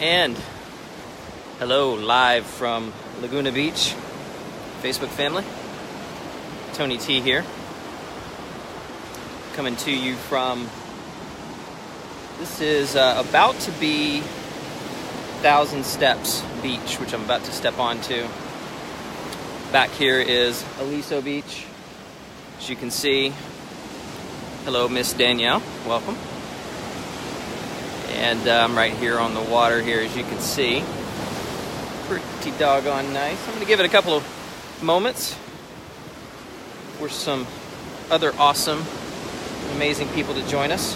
And hello, live from Laguna Beach, Facebook family. Tony T here, coming to you from, this is about to be 1,000 Steps Beach, which I'm about to step onto. Back here is Aliso Beach, as you can see. Hello, Miss Danielle, welcome. And I'm right here on the water here, as you can see. Pretty doggone nice. I'm going to give it a couple of moments for some other awesome, amazing people to join us.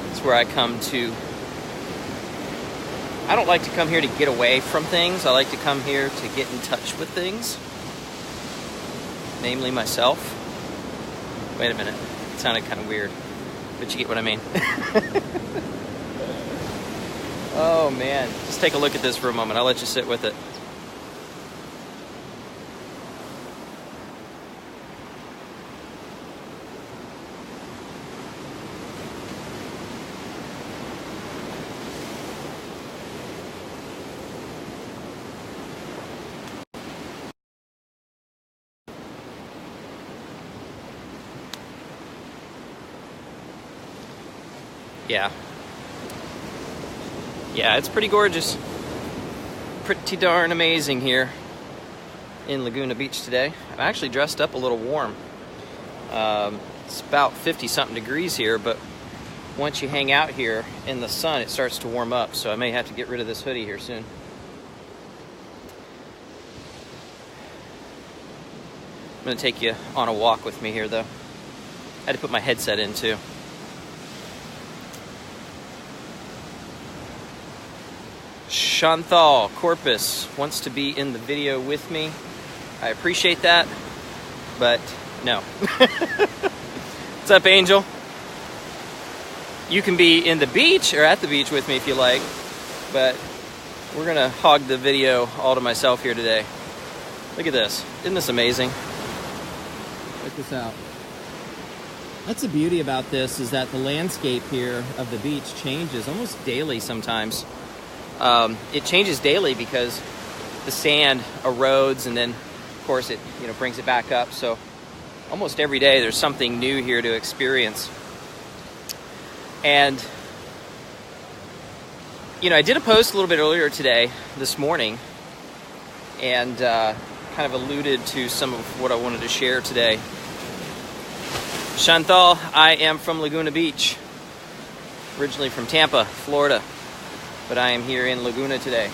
It's where I come to. I don't like to come here to get away from things. I like to come here to get in touch with things, namely myself. Wait a minute, it sounded kind of weird, but you get what I mean. Oh man, just take a look at this for a moment. I'll let you sit with it. Yeah, it's pretty gorgeous. Pretty darn amazing here in Laguna Beach today. I'm actually dressed up a little warm. It's about 50-something degrees here, but once you hang out here in the sun, it starts to warm up, so I may have to get rid of this hoodie here soon. I'm going to take you on a walk with me here, though. I had to put my headset in, too. Chantal Corpus wants to be in the video with me. I appreciate that, but no. What's up, Angel? You can be in the beach or at the beach with me if you like, but we're gonna hog the video all to myself here today. Look at this. Isn't this amazing? Check this out. That's the beauty about this, is that the landscape here of the beach changes almost daily sometimes. It changes daily because the sand erodes, and then of course it brings it back up. So almost every day there's something new here to experience. And I did a post a little bit earlier this morning, and kind of alluded to some of what I wanted to share today. Chantal, I am from Laguna Beach, originally from Tampa, Florida. But I am here in Laguna today,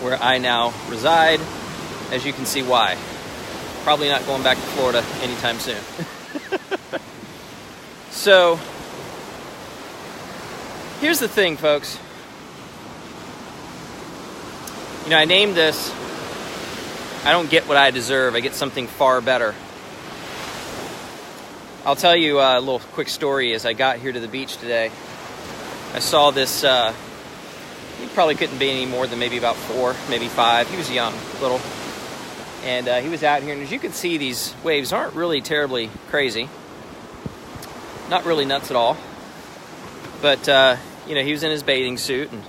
where I now reside. As you can see why. Probably not going back to Florida anytime soon. So, here's the thing, folks. I named this, I don't get what I deserve, I get something far better. I'll tell you a little quick story. As I got here to the beach today, I saw this, he probably couldn't be any more than maybe about 4, maybe 5. He was young, little. And he was out here, and as you can see, these waves aren't really terribly crazy. Not really nuts at all. But, he was in his bathing suit, and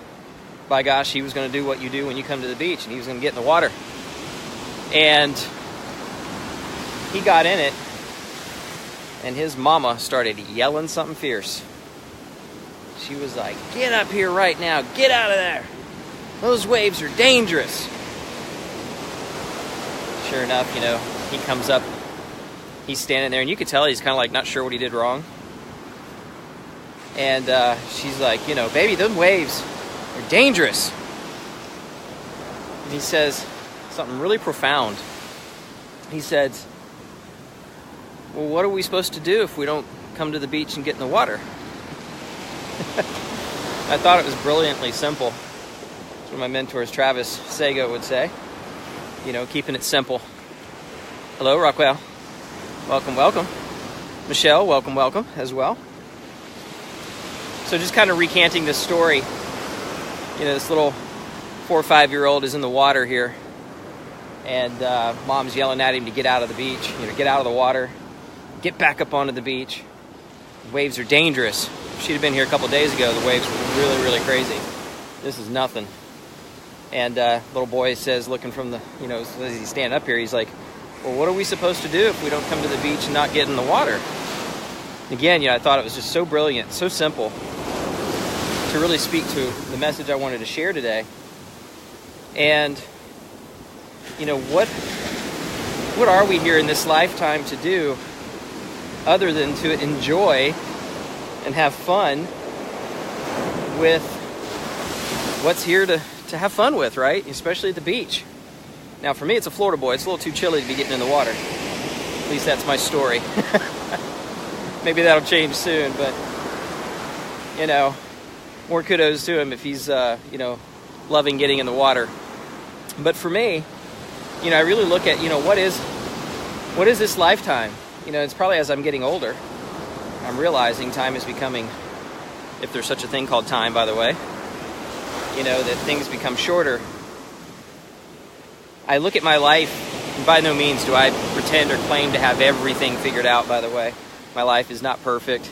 by gosh, he was going to do what you do when you come to the beach, and he was going to get in the water. And he got in it, and his mama started yelling something fierce. She was like, "Get up here right now. Get out of there. Those waves are dangerous." Sure enough, he comes up. He's standing there, and you could tell he's kind of like not sure what he did wrong. And she's like, "Baby, those waves are dangerous." And he says something really profound. He said, "Well, what are we supposed to do if we don't come to the beach and get in the water?" I thought it was brilliantly simple. That's what my mentors, Travis Sago, would say. Keeping it simple. Hello, Rockwell. Welcome, welcome. Michelle, welcome as well. So just kind of recanting this story. This little 4 or 5-year-old is in the water here, and mom's yelling at him to get out of the beach. Get out of the water. Get back up onto the beach. Waves are dangerous. if she'd have been here a couple days ago, the waves were really, really crazy. This is nothing. And little boy says, looking from the, as he's standing up here, he's like, well, what are we supposed to do if we don't come to the beach and not get in the water? Again, I thought it was just so brilliant, so simple to really speak to the message I wanted to share today. And, what are we here in this lifetime to do other than to enjoy and have fun with what's here to have fun with, right? Especially at the beach. Now, for me, it's a Florida boy. It's a little too chilly to be getting in the water. At least that's my story. Maybe that'll change soon, but, more kudos to him if he's, loving getting in the water. But for me, I really look at, what is this lifetime? It's probably as I'm getting older, I'm realizing time is becoming, if there's such a thing called time, by the way, that things become shorter. I look at my life, and by no means do I pretend or claim to have everything figured out, by the way. My life is not perfect.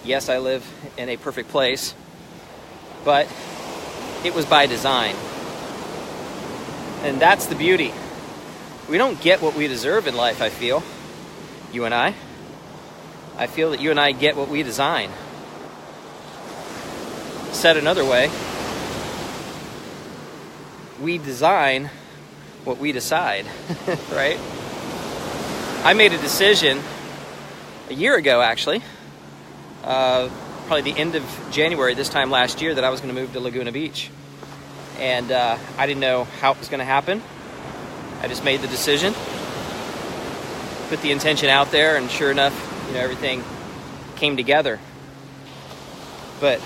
Yes, I live in a perfect place, but it was by design. And that's the beauty. We don't get what we deserve in life, I feel. You and I. I feel that you and I get what we design. Said another way, we design what we decide, right? I made a decision a year ago, actually, probably the end of January this time last year, that I was going to move to Laguna Beach. And I didn't know how it was going to happen. I just made the decision, put the intention out there, and sure enough, everything came together. But,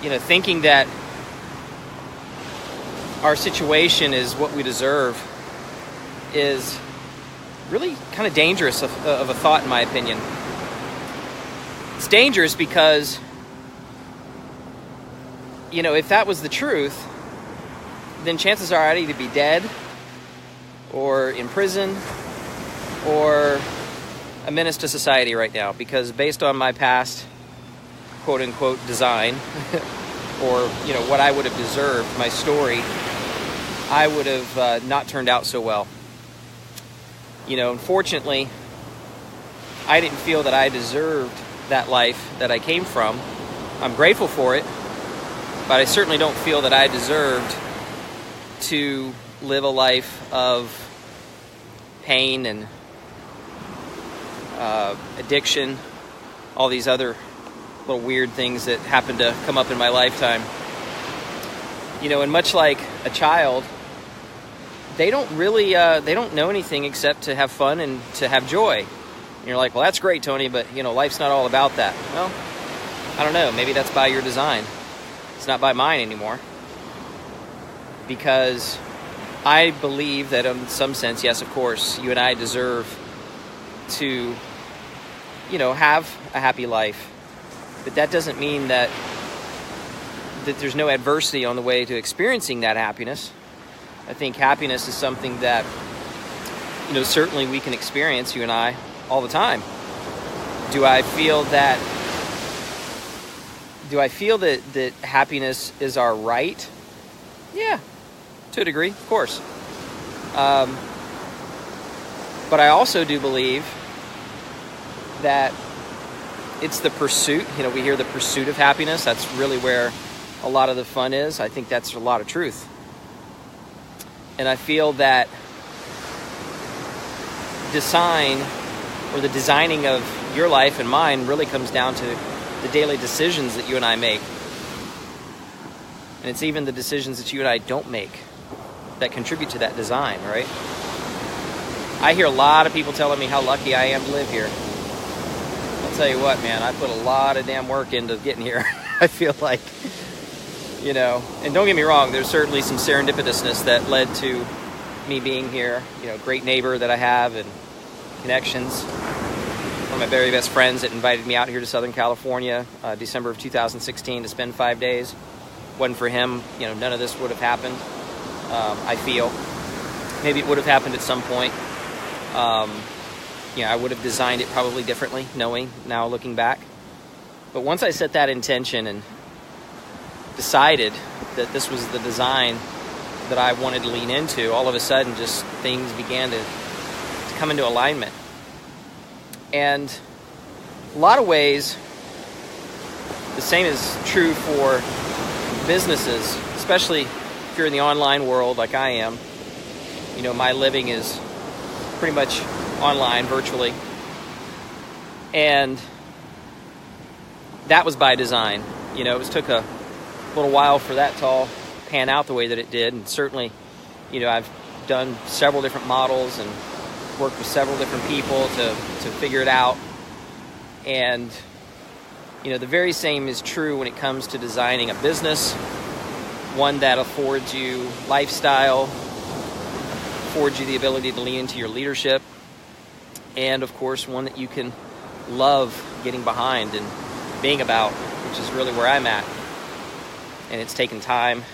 thinking that our situation is what we deserve is really kind of dangerous of a thought, in my opinion. It's dangerous because, if that was the truth, then chances are I'd either be dead or in prison or a menace to society right now, because based on my past quote-unquote design or, what I would have deserved, my story, I would have not turned out so well. Unfortunately, I didn't feel that I deserved that life that I came from. I'm grateful for it, but I certainly don't feel that I deserved to live a life of pain and addiction, all these other little weird things that happen to come up in my lifetime. And much like a child, they don't really, they don't know anything except to have fun and to have joy. And you're like, well, that's great, Tony, but, life's not all about that. Well, I don't know. Maybe that's by your design. It's not by mine anymore. Because I believe that in some sense, yes, of course, you and I deserve to, have a happy life. But that doesn't mean that there's no adversity on the way to experiencing that happiness. I think happiness is something that, certainly we can experience, you and I, all the time. Do I feel that happiness is our right? Yeah, to a degree, of course. But I also do believe that it's the pursuit. We hear the pursuit of happiness. That's really where a lot of the fun is. I think that's a lot of truth. And I feel that design, or the designing of your life and mine, really comes down to the daily decisions that you and I make. And it's even the decisions that you and I don't make that contribute to that design, right? I hear a lot of people telling me how lucky I am to live here. I'll tell you what, man, I put a lot of damn work into getting here. I feel like, and don't get me wrong, there's certainly some serendipitousness that led to me being here. Great neighbor that I have and connections. One of my very best friends that invited me out here to Southern California, December of 2016, to spend 5 days. Wasn't for him, none of this would have happened. I feel maybe it would have happened at some point. I would have designed it probably differently, knowing now, looking back. But once I set that intention and decided that this was the design that I wanted to lean into, all of a sudden just things began to come into alignment. And a lot of ways, the same is true for businesses, especially if you're in the online world like I am. You know, my living is pretty much online, virtually. And that was by design. You know, it took a little while for that to all pan out the way that it did. And certainly, you know, I've done several different models and worked with several different people to figure it out. And, you know, the very same is true when it comes to designing a business, one that affords you lifestyle, affords you the ability to lean into your leadership, and of course one that you can love getting behind and being about, which is really where I'm at. And it's taken time,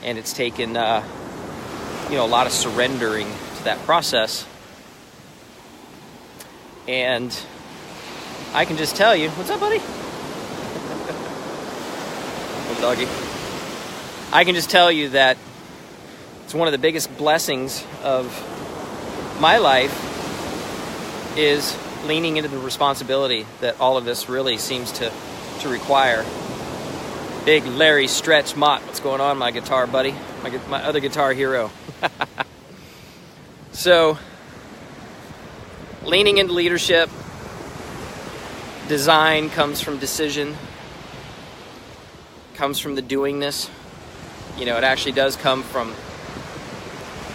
and it's taken you know, a lot of surrendering to that process. And I can just tell you, what's up, buddy? Little doggy. I can just tell you that it's one of the biggest blessings of my life is leaning into the responsibility that all of this really seems to require. Big Larry Stretch Mott, what's going on, my guitar buddy? My other guitar hero. So, leaning into leadership, design comes from decision, comes from the doingness. You know, it actually does come from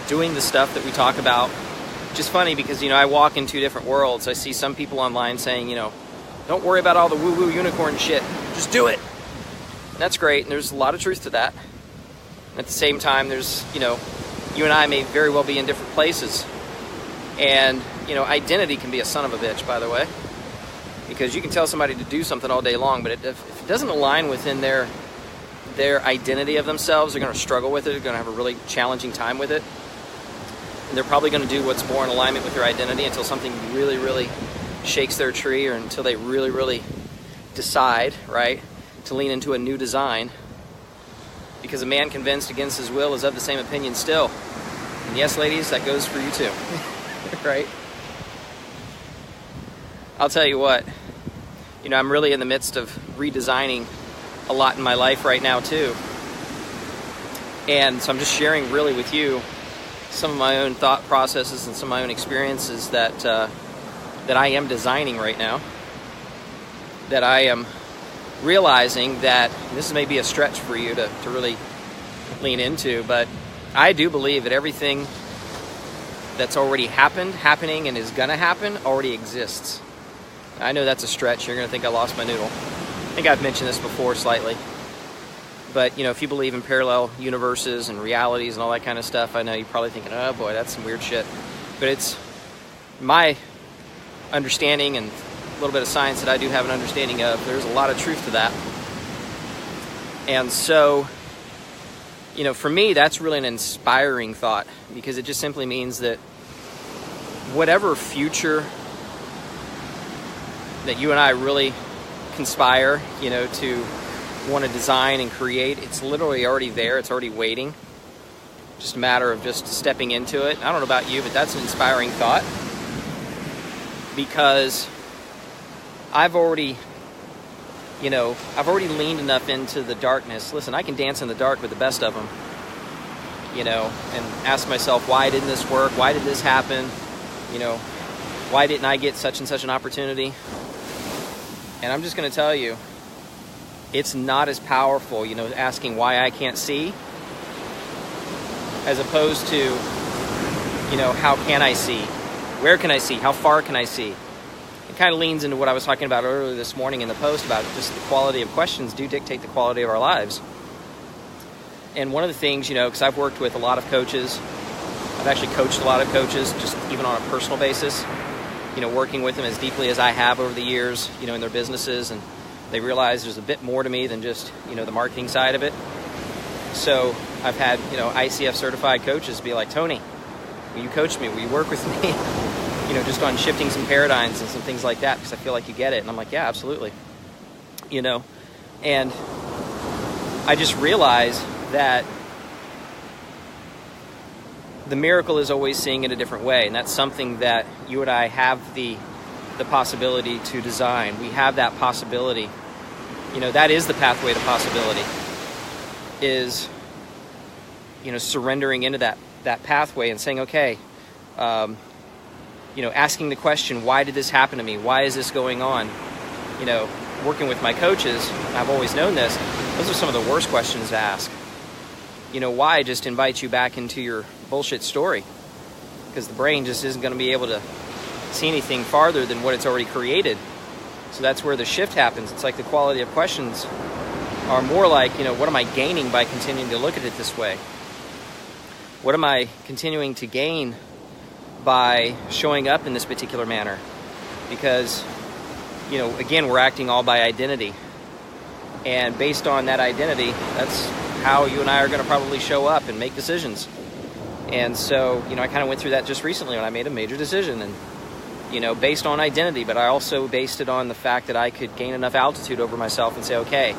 doing the stuff that we talk about. Which is funny because, you know, I walk in two different worlds. I see some people online saying, you know, don't worry about all the woo-woo unicorn shit. Just do it. And that's great, and there's a lot of truth to that. And at the same time, there's, you know, you and I may very well be in different places. And, you know, identity can be a son of a bitch, by the way. Because you can tell somebody to do something all day long, but if it doesn't align within their identity of themselves, they're going to struggle with it. They're going to have a really challenging time with it. And they're probably going to do what's more in alignment with their identity until something really, really shakes their tree, or until they really, really decide, right, to lean into a new design. Because a man convinced against his will is of the same opinion still. And yes, ladies, that goes for you too. Right? I'll tell you what, you know, I'm really in the midst of redesigning a lot in my life right now too. And so I'm just sharing really with you some of my own thought processes and some of my own experiences that I am designing right now. That I am realizing that this may be a stretch for you to really lean into, but I do believe that everything that's already happened, happening, and is gonna happen already exists. I know that's a stretch. You're gonna think I lost my noodle. I think I've mentioned this before slightly. But, you know, if you believe in parallel universes and realities and all that kind of stuff, I know you're probably thinking, oh boy, that's some weird shit. But it's my understanding and a little bit of science that I do have an understanding of. There's a lot of truth to that. And so, you know, for me, that's really an inspiring thought, because it just simply means that whatever future that you and I really conspire, you know, to want to design and create, it's literally already there. It's already waiting. Just a matter of just stepping into it. I don't know about you, but that's an inspiring thought, because I've already leaned enough into the darkness. Listen, I can dance in the dark with the best of them, you know, and ask myself, why didn't this work? Why did this happen? You know, why didn't I get such and such an opportunity? And I'm just going to tell you, it's not as powerful, you know, asking why I can't see, as opposed to, you know, how can I see? Where can I see? How far can I see? It kind of leans into what I was talking about earlier this morning in the post about just the quality of questions do dictate the quality of our lives. And one of the things, you know, because I've worked with a lot of coaches, I've actually coached a lot of coaches, just even on a personal basis, you know, working with them as deeply as I have over the years, you know, in their businesses, and they realize there's a bit more to me than just, you know, the marketing side of it. So I've had, you know, ICF certified coaches be like, Tony, will you coach me? Will you work with me? You know, just on shifting some paradigms and some things like that, because I feel like you get it. And I'm like, yeah, absolutely. you know, and I just realized that the miracle is always seeing it a different way, and that's something that you and I have the possibility to design. We have that possibility. You know, that is the pathway to possibility, is, you know, surrendering into that pathway and saying, okay, you know, asking the question, why did this happen to me? Why is this going on? You know, working with my coaches, I've always known this, those are some of the worst questions to ask. You know, why just invites you back into your bullshit story, because the brain just isn't going to be able to see anything farther than what it's already created. So that's where the shift happens. It's like the quality of questions are more like, you know, what am I gaining by continuing to look at it this way? What am I continuing to gain by showing up in this particular manner? Because, you know, again, we're acting all by identity. And based on that identity, that's how you and I are going to probably show up and make decisions. And so, you know, I kind of went through that just recently when I made a major decision, and, you know, based on identity, but I also based it on the fact that I could gain enough altitude over myself and say, okay,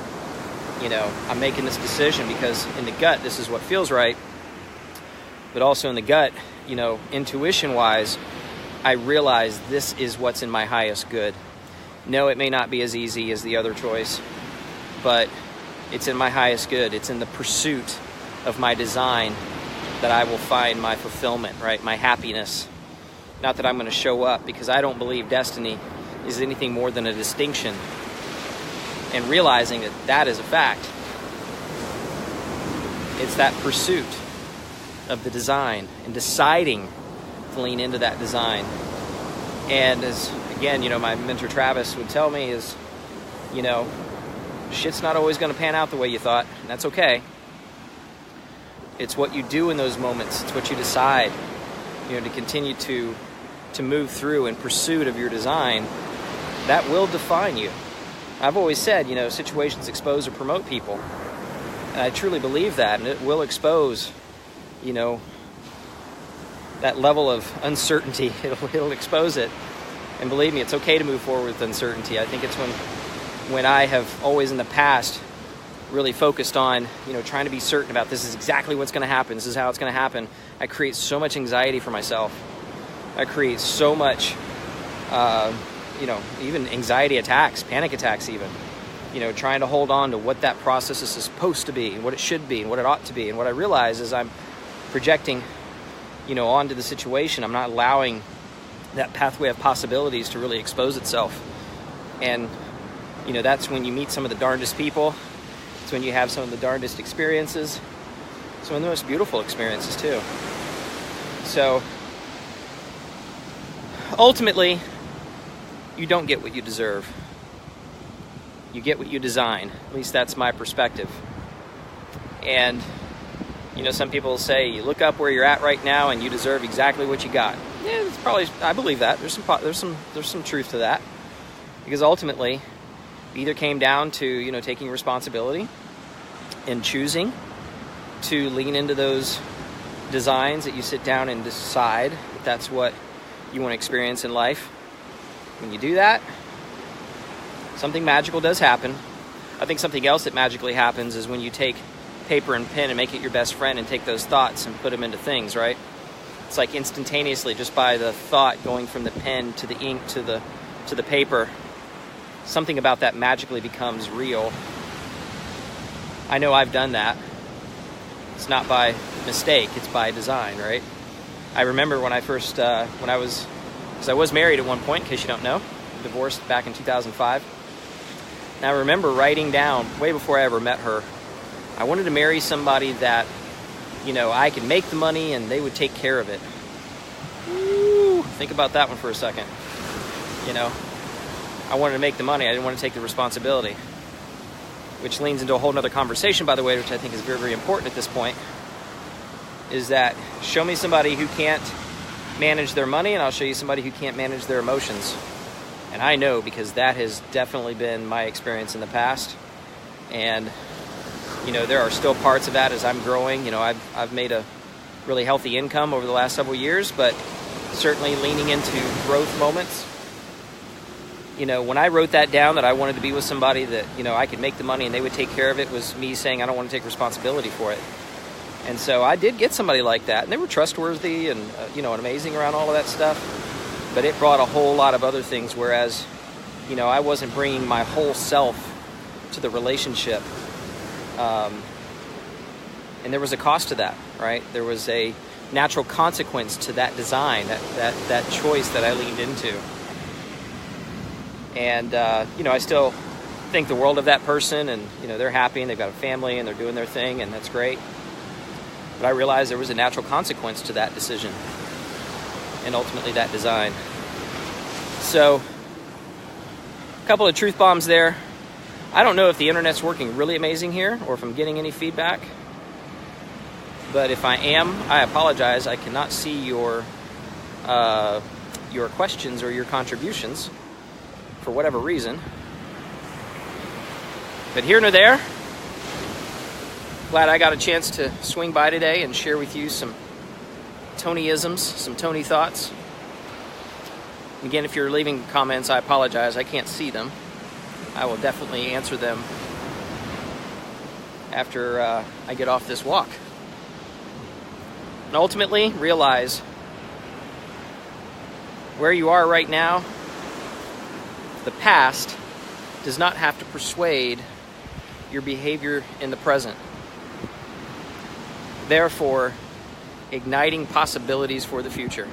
you know, I'm making this decision because in the gut, this is what feels right. But also in the gut, you know, intuition-wise, I realize this is what's in my highest good. No, it may not be as easy as the other choice, but it's in my highest good. It's in the pursuit of my design that I will find my fulfillment, right? My happiness. Not that I'm going to show up, because I don't believe destiny is anything more than a distinction. And realizing that that is a fact. It's that pursuit of the design and deciding to lean into that design. And as, again, you know, my mentor Travis would tell me is, you know, shit's not always going to pan out the way you thought, and that's okay. It's what you do in those moments. It's what you decide, you know, to continue to move through in pursuit of your design. That will define you. I've always said, you know, situations expose or promote people. And I truly believe that, and it will expose, you know, that level of uncertainty. It'll expose it. And believe me, it's okay to move forward with uncertainty. I think it's when I have always in the past really focused on, you know, trying to be certain about this is exactly what's going to happen, this is how it's going to happen, I create so much anxiety for myself. I create so much, you know, even anxiety attacks, panic attacks even, you know, trying to hold on to what that process is supposed to be and what it should be and what it ought to be. And what I realize is I'm projecting, you know, onto the situation. I'm not allowing that pathway of possibilities to really expose itself. And, you know, that's when you meet some of the darndest people. It's when you have some of the darndest experiences. Some of the most beautiful experiences too. So ultimately, you don't get what you deserve. You get what you design. At least that's my perspective. And, you know, some people say you look up where you're at right now and you deserve exactly what you got. Yeah, it's probably, I believe that. There's some truth to that. Because ultimately, it either came down to, you know, taking responsibility and choosing to lean into those designs that you sit down and decide that that's what you want to experience in life. When you do that, something magical does happen. I think something else that magically happens is when you take paper and pen and make it your best friend and take those thoughts and put them into things, right? It's like instantaneously, just by the thought going from the pen to the ink to the paper, something about that magically becomes real. I know I've done that. It's not by mistake, it's by design, right? I remember when I first, because I was married at one point, in case you don't know, divorced back in 2005. And I remember writing down, way before I ever met her, I wanted to marry somebody that, you know, I could make the money and they would take care of it. Ooh, think about that one for a second. You know, I wanted to make the money, I didn't want to take the responsibility. Which leans into a whole nother conversation, by the way, which I think is very, very important at this point, is that show me somebody who can't manage their money and I'll show you somebody who can't manage their emotions. And I know, because that has definitely been my experience in the past. And, you know, there are still parts of that as I'm growing. You know, I've made a really healthy income over the last several years, but certainly leaning into growth moments. You know, when I wrote that down, that I wanted to be with somebody that, you know, I could make the money and they would take care of it, was me saying I don't want to take responsibility for it. And so I did get somebody like that, and they were trustworthy and, you know, and amazing around all of that stuff. But it brought a whole lot of other things, whereas, you know, I wasn't bringing my whole self to the relationship. And there was a cost to that, right? There was a natural consequence to that design, that choice that I leaned into. And, you know, I still think the world of that person, and, you know, they're happy and they've got a family and they're doing their thing, and that's great. But I realized there was a natural consequence to that decision and ultimately that design. So, a couple of truth bombs there. I don't know if the internet's working really amazing here or if I'm getting any feedback. But if I am, I apologize. I cannot see your questions or your contributions for whatever reason. But here nor there, glad I got a chance to swing by today and share with you some Tony-isms, some Tony thoughts. Again, if you're leaving comments, I apologize. I can't see them. I will definitely answer them after I get off this walk. And ultimately, realize where you are right now, the past does not have to persuade your behavior in the present. Therefore, igniting possibilities for the future.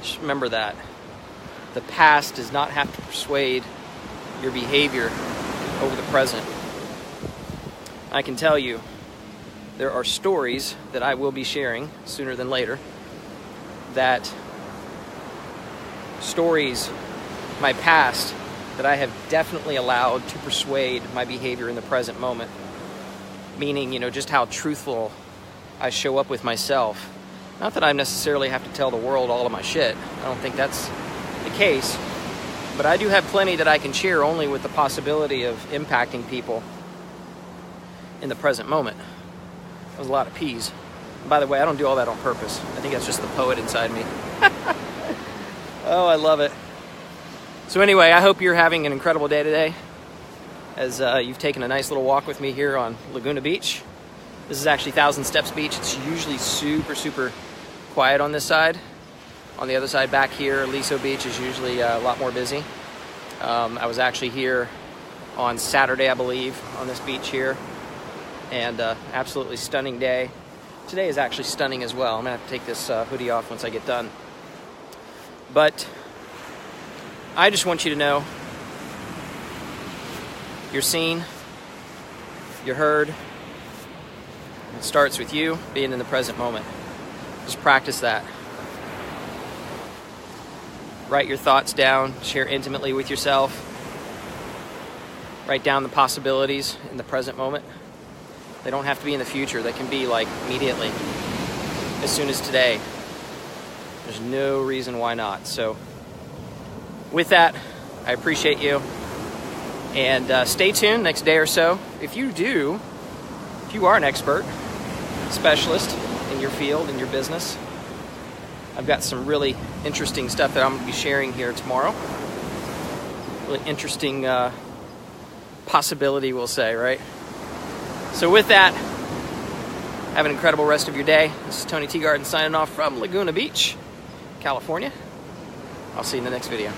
Just remember that. The past does not have to persuade your behavior over the present. I can tell you, there are stories that I will be sharing sooner than later, that stories, my past, that I have definitely allowed to persuade my behavior in the present moment. Meaning, you know, just how truthful I show up with myself. Not that I necessarily have to tell the world all of my shit. I don't think that's the case. But I do have plenty that I can share only with the possibility of impacting people in the present moment. That was a lot of P's. And by the way, I don't do all that on purpose. I think that's just the poet inside me. Oh, I love it. So anyway, I hope you're having an incredible day today, as you've taken a nice little walk with me here on Laguna Beach. This is actually Thousand Steps Beach. It's usually super, super quiet on this side. On the other side back here, Aliso Beach is usually a lot more busy. I was actually here on Saturday, I believe, on this beach here. And absolutely stunning day. Today is actually stunning as well. I'm gonna have to take this hoodie off once I get done. But I just want you to know you're seen, you're heard. It starts with you being in the present moment. Just practice that. Write your thoughts down, share intimately with yourself. Write down the possibilities in the present moment. They don't have to be in the future. They can be like immediately, as soon as today. There's no reason why not. So with that, I appreciate you. And stay tuned next day or so. If you are an expert, specialist in your field, in your business, I've got some really interesting stuff that I'm going to be sharing here tomorrow. Really interesting possibility, we'll say, right? So with that, have an incredible rest of your day. This is Tony Teagarden signing off from Laguna Beach, California. I'll see you in the next video.